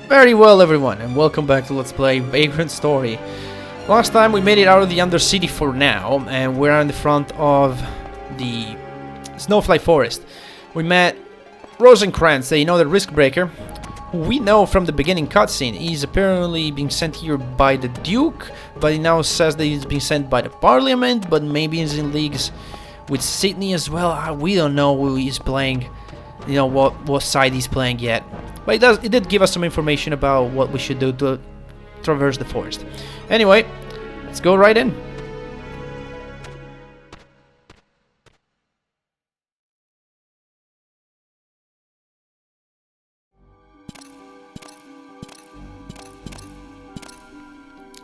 Very well, everyone, and welcome back to Let's Play Vagrant Story. Last time we made it out of the Undercity for now, and we're in the front of the Snowfly Forest. We met Rosencrantz, the Riskbreaker, who we know from the beginning cutscene. He's apparently being sent here by the Duke, but he now says that he's being sent by the Parliament, but maybe he's in leagues with Sydney as well. We don't know who he's playing, what side he's playing yet. But it did give us some information about what we should do to traverse the forest. Anyway, let's go right in.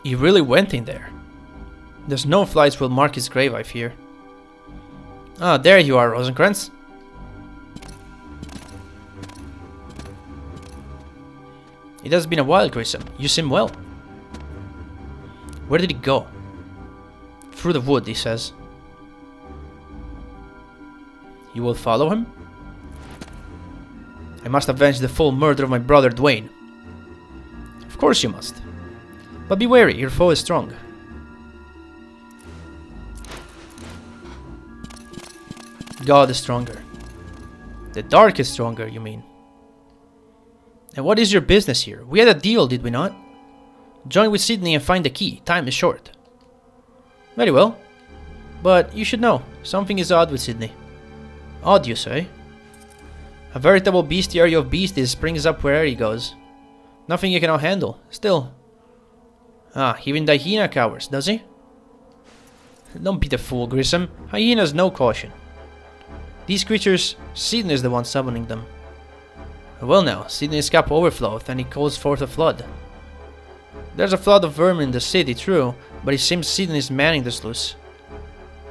He really went in there. The snowflies will mark his grave, I fear. Ah, there you are, Rosencrantz. It has been a while, Grissom. You seem well. Where did he go? Through the wood, he says. You will follow him? I must avenge the full murder of my brother Dwayne. Of course you must. But be wary, your foe is strong. God is stronger. The dark is stronger, you mean? And what is your business here? We had a deal, did we not? Join with Sydney and find the key. Time is short. Very well. But you should know, something is odd with Sydney. Odd, you say? A veritable bestiary of beasties springs up wherever he goes. Nothing he cannot handle. Still. Ah, even the hyena cowers, does he? Don't be the fool, Grissom. Hyenas know caution. These creatures, Sydney is the one summoning them. Well now, Sydney's cup overflowed and he calls forth a flood. There's a flood of vermin in the city, true, but it seems Sydney is manning the sluice.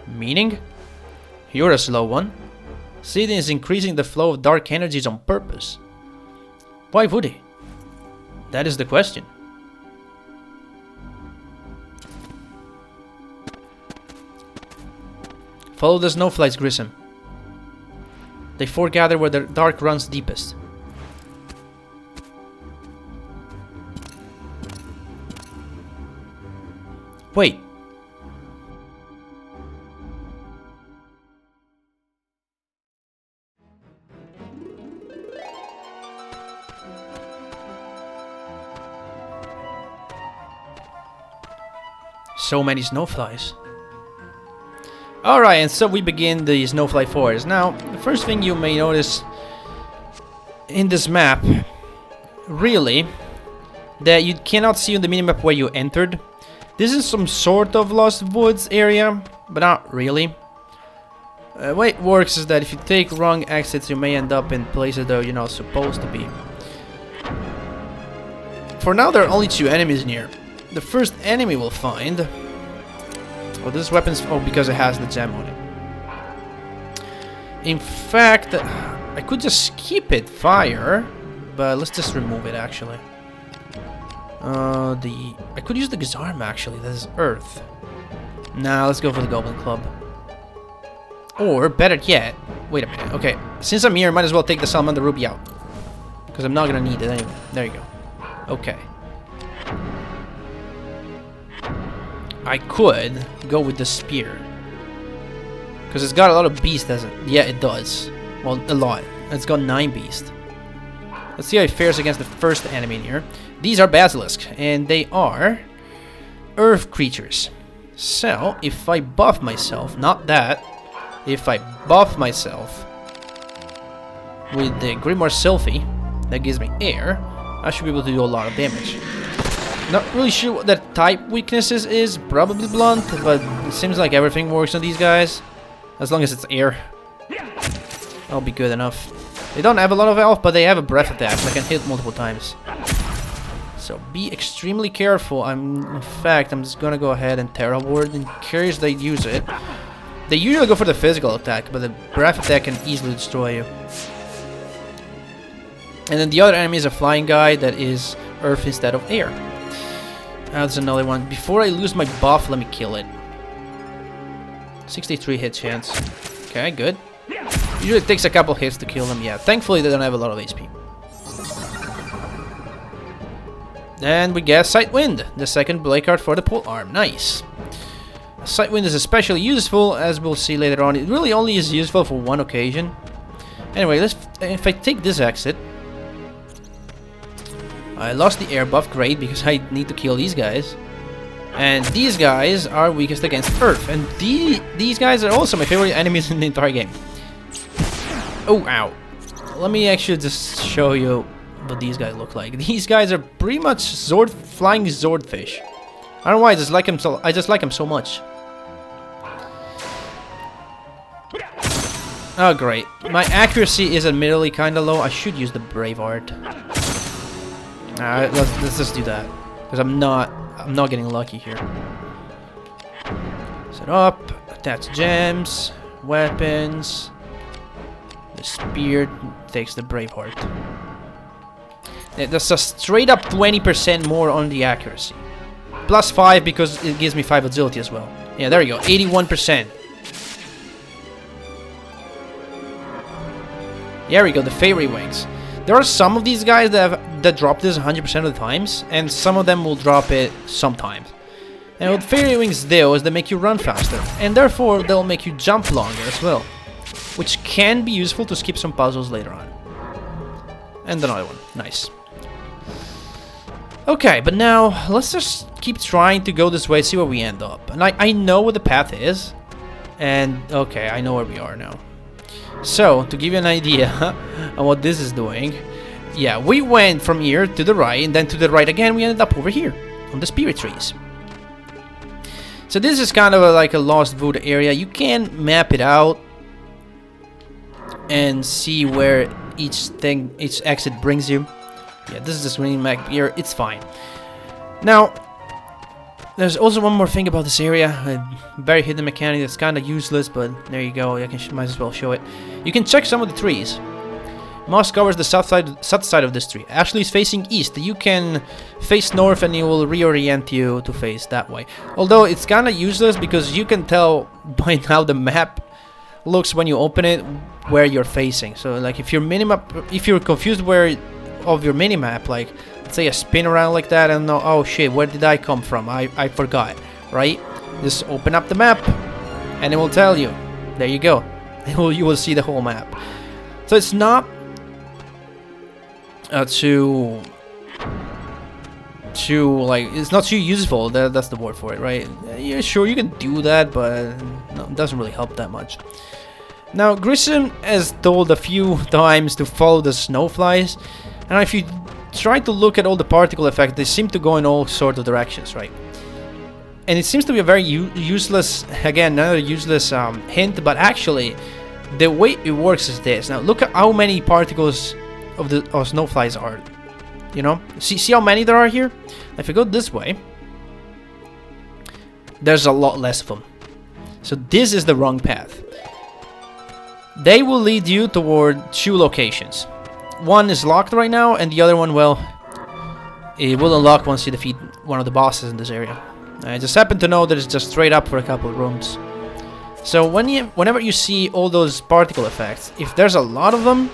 Meaning? You're a slow one. Sydney is increasing the flow of dark energies on purpose. Why would he? That is the question. Follow the snowflies, Grissom. They foregather where the dark runs deepest. Wait. So many snowflies. Alright, and so we begin the snowfly forest. Now, the first thing you may notice in this map, really, that you cannot see on the minimap where you entered. This is some sort of Lost Woods area, but not really. The way it works is that if you take wrong exits, you may end up in places that you're not supposed to be. For now, there are only 2 enemies near. The first enemy we'll find... Oh, this weapon's... Oh, because it has the gem on it. In fact, I could just keep it fire, but let's just remove it, actually. I could use the Gazarm, actually. That is Earth. Nah, let's go for the Goblin Club. Or, better yet... Wait a minute. Okay, since I'm here, I might as well take the Salamander Ruby out. Because I'm not gonna need it anyway. There you go. Okay. I could go with the Spear. Because it's got a lot of beast, doesn't it? Yeah, it does. Well, a lot. It's got 9 beast. Let's see how it fares against the first enemy in here. These are basilisks, and they are earth creatures. So, if I buff myself, not that, if I buff myself with the Grimoire Sylphie, that gives me air, I should be able to do a lot of damage. Not really sure what that type weaknesses is, probably blunt, but it seems like everything works on these guys. As long as it's air. That'll be good enough. They don't have a lot of health, but they have a breath attack that can hit multiple times. So be extremely careful. In fact, I'm just gonna go ahead and Terra Ward in case they use it. They usually go for the physical attack, but the breath attack can easily destroy you. And then the other enemy is a flying guy that is earth instead of air. That's another one. Before I lose my buff, let me kill it. 63 hit chance. Okay, good. Usually it takes a couple hits to kill them, yeah. Thankfully they don't have a lot of HP. And we get Sight Wind, the second blade card for the pole arm. Nice. Sight Wind is especially useful, as we'll see later on. It really only is useful for one occasion. Anyway, if I take this exit, I lost the air buff, great, because I need to kill these guys. And these guys are weakest against Earth. And these guys are also my favorite enemies in the entire game. Oh, ow. Let me actually just show you what these guys look like. These guys are pretty much flying swordfish. I don't know why, I just like them so much. Oh, great. My accuracy is admittedly kind of low. I should use the Braveheart. Alright, let's just do that, because I'm not getting lucky here. Set up, attach gems, weapons. The spear takes the Braveheart. That's a straight up 20% more on the accuracy. Plus 5 because it gives me 5 agility as well. Yeah, there you go, 81%. There we go, the Fairy Wings. There are some of these guys that drop this 100% of the times, and some of them will drop it sometimes. And what Fairy Wings do is they make you run faster, and therefore they'll make you jump longer as well, which can be useful to skip some puzzles later on. And another one, nice. Okay, but now let's just keep trying to go this way, see where we end up. And I know what the path is, and okay, I know where we are now. So, to give you an idea on what this is doing, yeah, we went from here to the right, and then to the right again, we ended up over here, on the spirit trees. So this is kind of like a lost wood area. You can map it out and see where each exit brings you. Yeah, this is the green map here, it's fine. Now, there's also one more thing about this area, a very hidden mechanic that's kind of useless, but there you go, might as well show it. You can check some of the trees. Moss covers the south side of this tree. Ashley is facing east. You can face north and it will reorient you to face that way. Although it's kind of useless because you can tell by how the map looks when you open it where you're facing. So like if you're confused of your minimap, like let's say a spin around like that and know, oh shit, where did I come from? I forgot, right? Just open up the map and it will tell you. There you go. You will see the whole map. So it's not too it's not too useful. That's the word for it, right? Yeah, sure, you can do that, but no, it doesn't really help that much. Now, Grissom has told a few times to follow the snowflies, and if you try to look at all the particle effects, they seem to go in all sorts of directions, right? And it seems to be a very useless, again, another useless hint, but actually, the way it works is this. Now, look at how many particles of snowflies are, you know? See how many there are here? If you go this way, there's a lot less of them. So this is the wrong path. They will lead you toward two locations. One is locked right now, and the other one, well, it will unlock once you defeat one of the bosses in this area. I just happen to know that it's just straight up for a couple of rooms. So whenever you see all those particle effects, if there's a lot of them,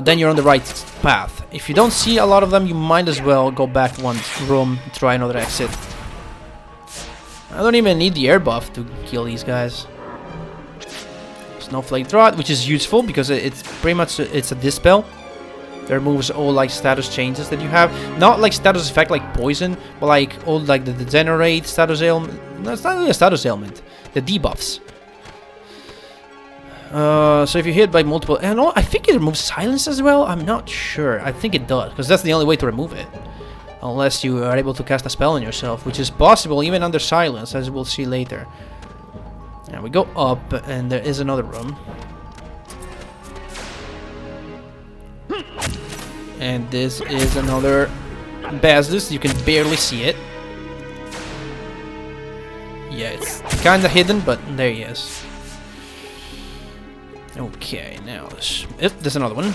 then you're on the right path. If you don't see a lot of them, you might as well go back one room and try another exit. I don't even need the air buff to kill these guys. Snowflake Drought, which is useful because it's pretty much it's a dispel. It removes all like status changes that you have. Not like status effect like poison, but like all like the degenerate status ailment. No, it's not really a status ailment. The debuffs. So if you hit by multiple, and I think it removes silence as well. I'm not sure. I think it does because that's the only way to remove it, unless you are able to cast a spell on yourself, which is possible even under silence, as we'll see later. Now we go up, and there is another room. And this is another basilisk. You can barely see it. Yeah, it's kind of hidden, but there he is. Okay, now there's another one.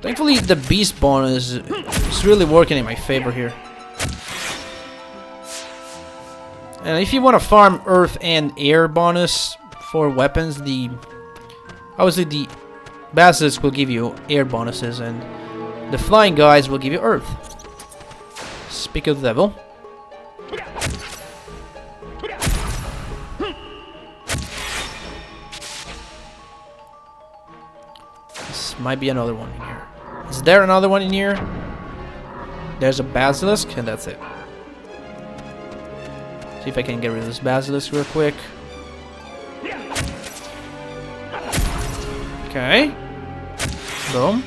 Thankfully, the beast bonus is really working in my favor here. And if you want to farm earth and air bonus for weapons, obviously the basilisk will give you air bonuses, and The flying guys will give you earth. Speak of the devil. This might be another one in here. Is there another one in here? There's a basilisk, and that's it. See if I can get rid of this basilisk real quick. Okay. Boom.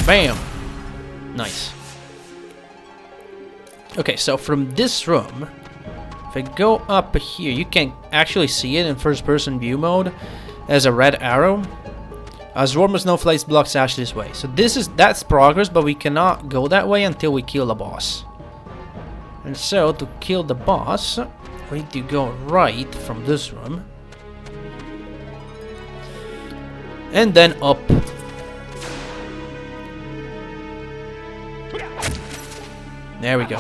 Bam. Nice. Okay, so from this room, if I go up here, you can actually see it in first-person view mode as a red arrow. As warm as snowflakes blocks Ashley's way. So that's progress, but we cannot go that way until we kill the boss. And so to kill the boss, we need to go right from this room. And then up. There we go.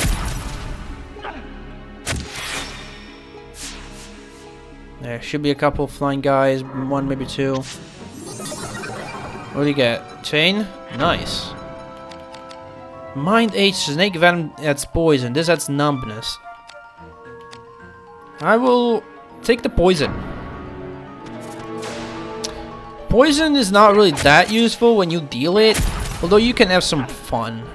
There should be a couple of flying guys, one maybe two. What do you get? Chain? Nice. Mind H, snake venom adds poison. This adds numbness. I will take the poison. Poison is not really that useful when you deal it, although you can have some fun.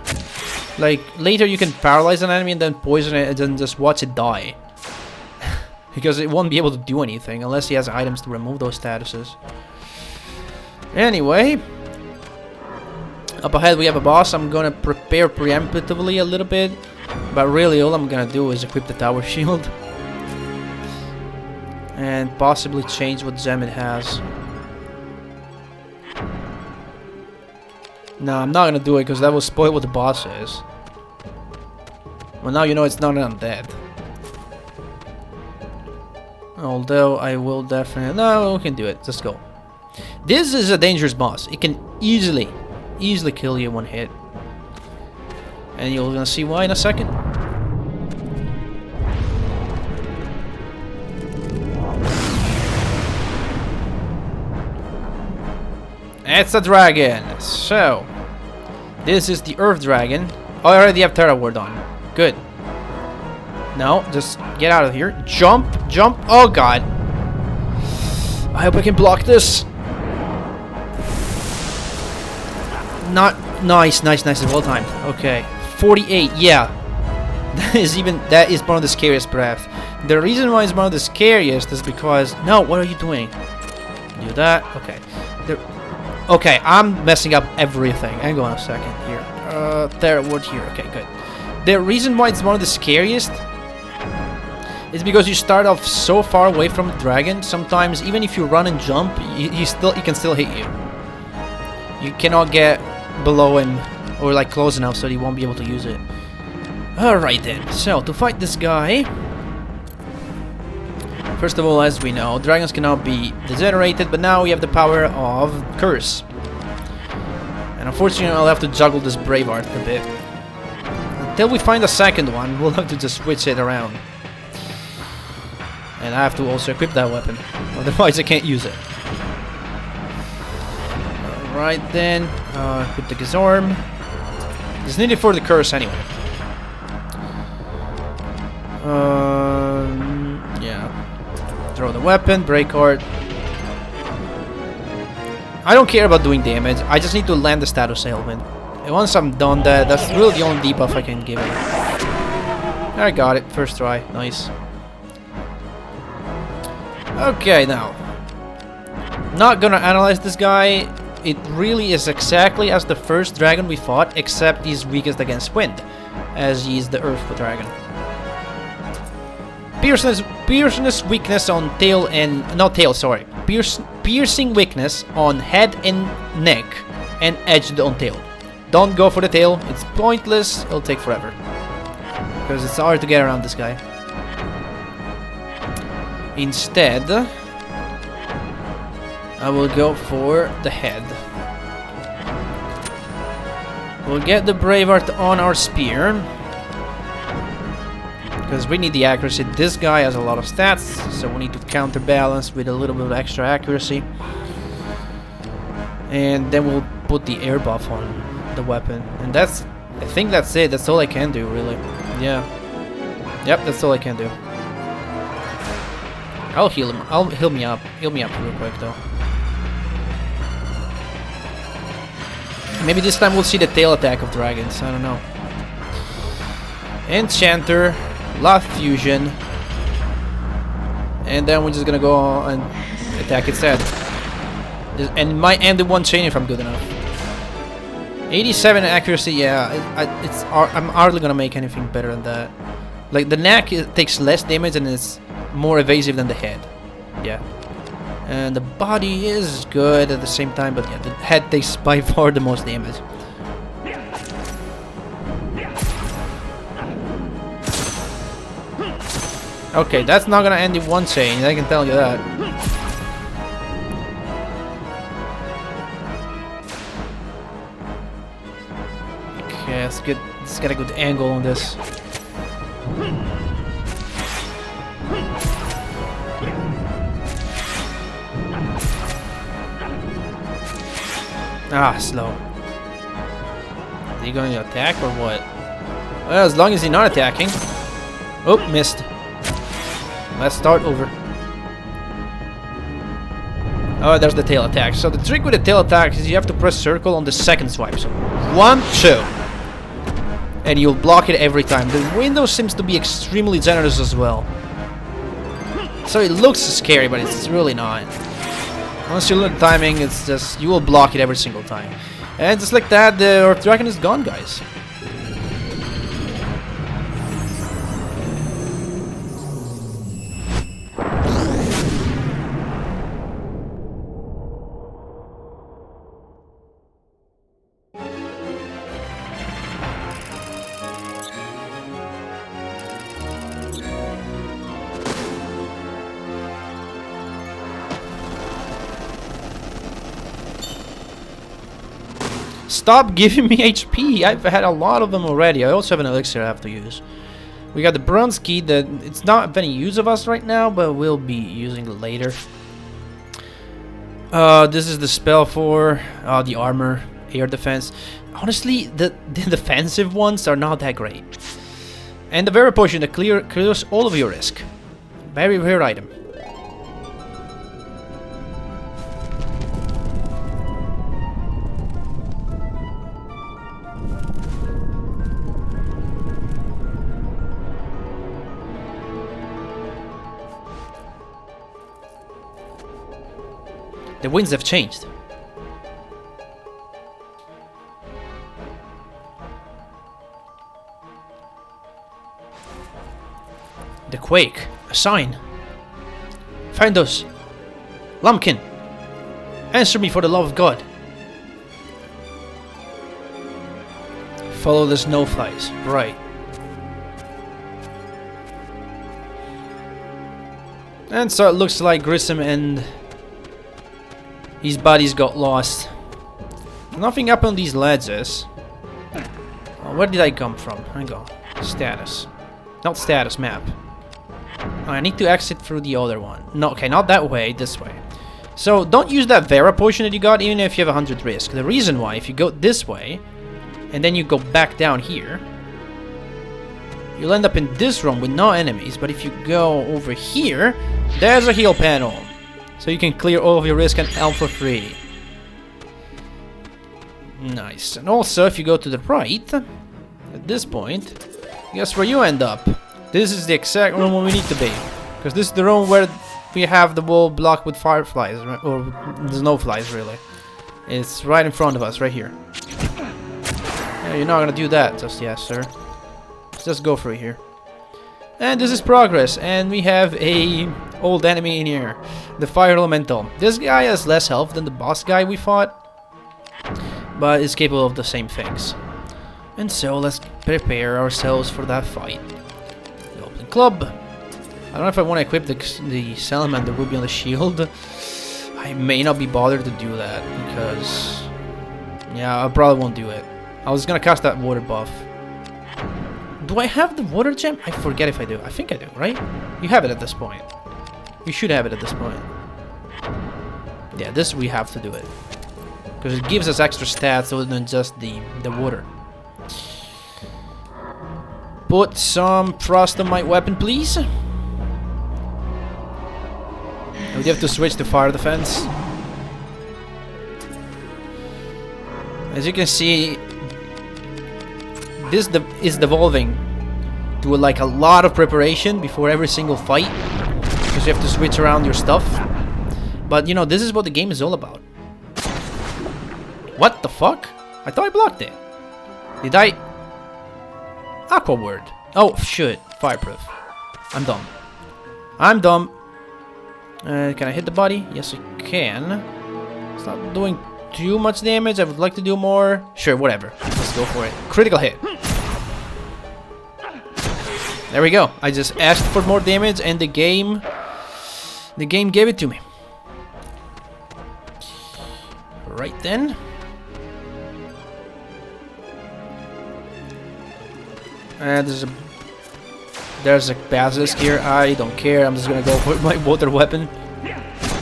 Like, later you can paralyze an enemy and then poison it and then just watch it die. Because it won't be able to do anything unless he has items to remove those statuses. Anyway, up ahead we have a boss. I'm gonna prepare preemptively a little bit, but really all I'm gonna do is equip the tower shield and possibly change what gem it has. No, I'm not gonna do it because that will spoil what the boss is. Well, now you know it's not an undead. Although I will definitely... No, we can do it. Let's go. This is a dangerous boss. It can easily kill you in one hit. And you're gonna see why in a second. It's a dragon. So, this is the Earth Dragon. Oh, I already have Terra Ward on. Good. No, just get out of here. Jump, jump. Oh god. I hope I can block this. Not nice, nice, well timed. Okay, 48. Yeah, that is one of the scariest breaths. The reason why it's one of the scariest is because what are you doing? Do that. Okay. Okay, I'm messing up everything. Hang on a second here. There, word here. Okay, good. The reason why it's one of the scariest is because you start off so far away from the dragon. Sometimes, even if you run and jump, he can still hit you. You cannot get below him or like close enough so he won't be able to use it. Alright then, so to fight this guy, first of all, as we know, dragons cannot be degenerated, but now we have the power of curse. And unfortunately I'll have to juggle this Braveheart a bit. Until we find a second one, we'll have to just switch it around. And I have to also equip that weapon, otherwise I can't use it. Right then, equip the Gazorm. It's needed for the curse anyway. Yeah. Throw the weapon, Breakheart. I don't care about doing damage, I just need to land the status ailment. And once I'm done that, that's really the only debuff I can give it. I got it, first try, nice. Okay, now. Not gonna analyze this guy. It really is exactly as the first dragon we fought, except he's weakest against wind, as he's the earth dragon. Piercing weakness on tail and... not tail, sorry. Piercing weakness on head and neck, and edged on tail. Don't go for the tail, it's pointless, it'll take forever. Because it's hard to get around this guy. Instead, I will go for the head. We'll get the Braveheart on our spear, because we need the accuracy. This guy has a lot of stats, so we need to counterbalance with a little bit of extra accuracy. And then we'll put the air buff on the weapon. And that's... I think that's it. That's all I can do, really. Yeah. Yep, that's all I can do. I'll heal him. I'll heal me up. Heal me up real quick, though. Maybe this time we'll see the tail attack of dragons. I don't know. Enchanter. Love Fusion. And then we're just gonna go and attack its head. And it might end in one chain if I'm good enough. 87 accuracy, yeah. I'm hardly gonna make anything better than that. Like, the neck, it takes less damage and it's more evasive than the head. Yeah. And the body is good at the same time, but yeah, the head takes by far the most damage. Okay, that's not gonna end in one chain, I can tell you that. Okay, let's get a good angle on this. Ah, slow. Are you going to attack or what? Well, as long as you're not attacking. Oh, missed. Let's start over. Oh, there's the tail attack. So the trick with the tail attack is you have to press circle on the second swipe. So 1, 2. And you'll block it every time. The window seems to be extremely generous as well. So it looks scary, but it's really not. Once you learn timing, it's just, you will block it every single time. And just like that, the Earth Dragon is gone, guys. Stop giving me HP. I've had a lot of them already. I also have an elixir I have to use. We got the bronze key that it's not of any use of us right now, but we'll be using it later. This is the spell for the armor, air defense. Honestly, the defensive ones are not that great. And the Vera potion that clears all of your risk. Very rare item. The winds have changed. The quake. A sign. Find us. Lumpkin. Answer me for the love of God. Follow the snowflies. Right. And so it looks like Grissom and his bodies got lost. Nothing up on these ledges. Oh, where did I come from? Hang on. Status. Not status, map. Oh, I need to exit through the other one. No, okay, not that way, this way. So, don't use that Vera potion that you got, even if you have 100 risk. The reason why, if you go this way, and then you go back down here, you'll end up in this room with no enemies. But if you go over here, there's a heal panel. So you can clear all of your risk and health for free. Nice. And also, if you go to the right, at this point, guess where you end up? This is the exact room where we need to be. Because this is the room where we have the wall blocked with fireflies, or snowflies, really. It's right in front of us, right here. Yeah, you're not gonna do that just yet, sir. Let's just go through here. And this is progress, and we have a old enemy in here, the Fire Elemental. This guy has less health than the boss guy we fought, but is capable of the same things. And so let's prepare ourselves for that fight. The open club. I don't know if I want to equip the Salamander Ruby on the shield. I may not be bothered to do that because, yeah, I probably won't do it. I was gonna cast that water buff. Do I have the water gem? I forget if I do. I think I do, right? You have it at this point. You should have it at this point. Yeah, this we have to do it. because it gives us extra stats other than just the water. Put some frost on my weapon, please. We have to switch to fire defense. As you can see, this is devolving to like a lot of preparation before every single fight, because you have to switch around your stuff. But you know, this is what the game is all about. What the fuck? I thought I blocked it. Did I? Aqua word. Oh shit, fireproof. I'm dumb. I'm dumb. Can I hit the body? Yes, I can. It's not doing too much damage. I would like to do more. Sure, whatever. Let's go for it. Critical hit. There we go. I just asked for more damage, and the game gave it to me. Right then. There's a basilisk here. I don't care. I'm just gonna go for my water weapon.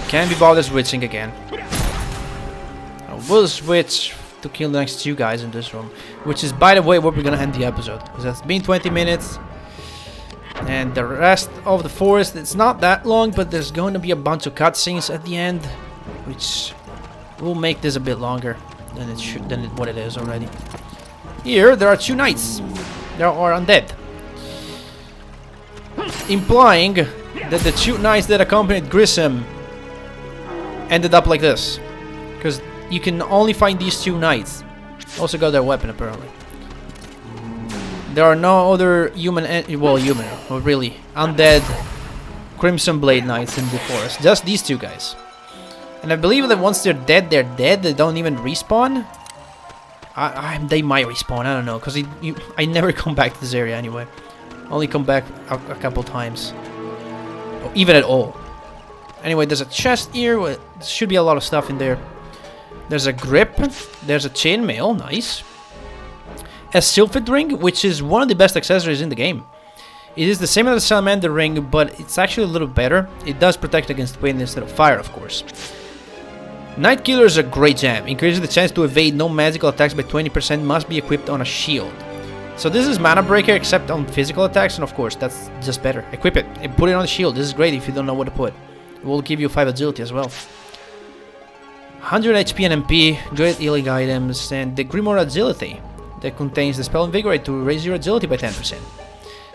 Can't be bothered switching again. I will switch to kill the next two guys in this room, which is, by the way, what we're gonna end the episode. Because it's been 20 minutes, and the rest of the forest, it's not that long, but there's going to be a bunch of cutscenes at the end, which will make this a bit longer than what it is already. Here, there are two knights. They are undead, implying that the two knights that accompanied Grissom ended up like this, because you can only find these two knights. Also got their weapon apparently. There are no other human, or really undead Crimson Blade knights in the forest. Just these two guys. And I believe that once they're dead, they're dead. They don't even respawn. They might respawn, I don't know, because I never come back to this area anyway. Only come back a couple times. Or even at all. Anyway, there's a chest here. There should be a lot of stuff in there. There's a grip. There's a chainmail, nice. A sylphid ring, which is one of the best accessories in the game. It is the same as the salamander ring, but it's actually a little better. It does protect against wind instead of fire, of course. Night Killer is a great gem. Increases the chance to evade no magical attacks by 20%. Must be equipped on a shield. So this is Mana Breaker except on physical attacks, and of course that's just better. Equip it and put it on a shield. This is great if you don't know what to put. It will give you 5 agility as well. 100 HP and MP, great healing items, and the Grimoire Agility that contains the spell Invigorate to raise your agility by 10%.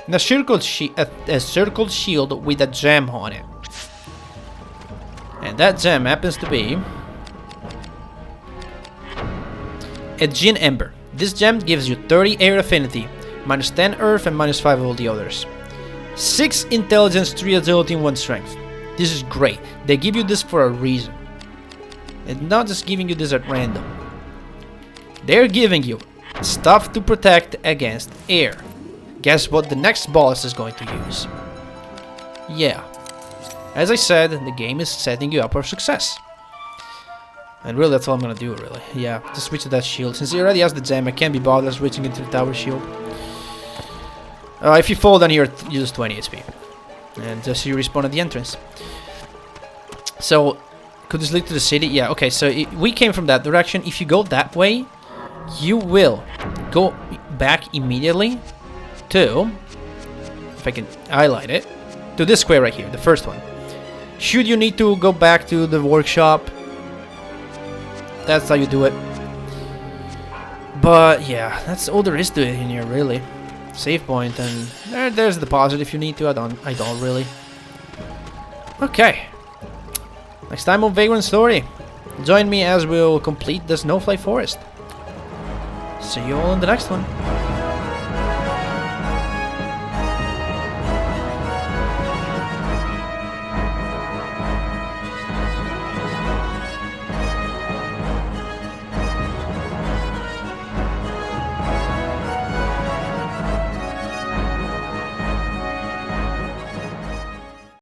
And a circled shield with a gem on it. And that gem happens to be a Jin Ember. This gem gives you 30 air affinity, minus 10 earth, and minus 5 of all the others. 6 intelligence, 3 agility, and 1 strength. This is great. They give you this for a reason. It's not just giving you this at random. They're giving you stuff to protect against air. Guess what the next boss is going to use? Yeah. As I said, the game is setting you up for success. And really, that's all I'm gonna do, really. Yeah, just switch to that shield. Since he already has the gem, I can't be bothered switching into the tower shield. If you fall down here, you lose 20 HP. And just you respawn at the entrance. So, could this lead to the city? Yeah, okay, so we came from that direction. If you go that way, you will go back immediately to, if I can highlight it, to this square right here, the first one. Should you need to go back to the workshop, that's how you do it. But yeah, that's all there is to it in here, really. Save point, and there's the deposit if you need to. I don't really. Okay. Next time on Vagrant Story, join me as we'll complete the Snowflake Forest. See you all in the next one.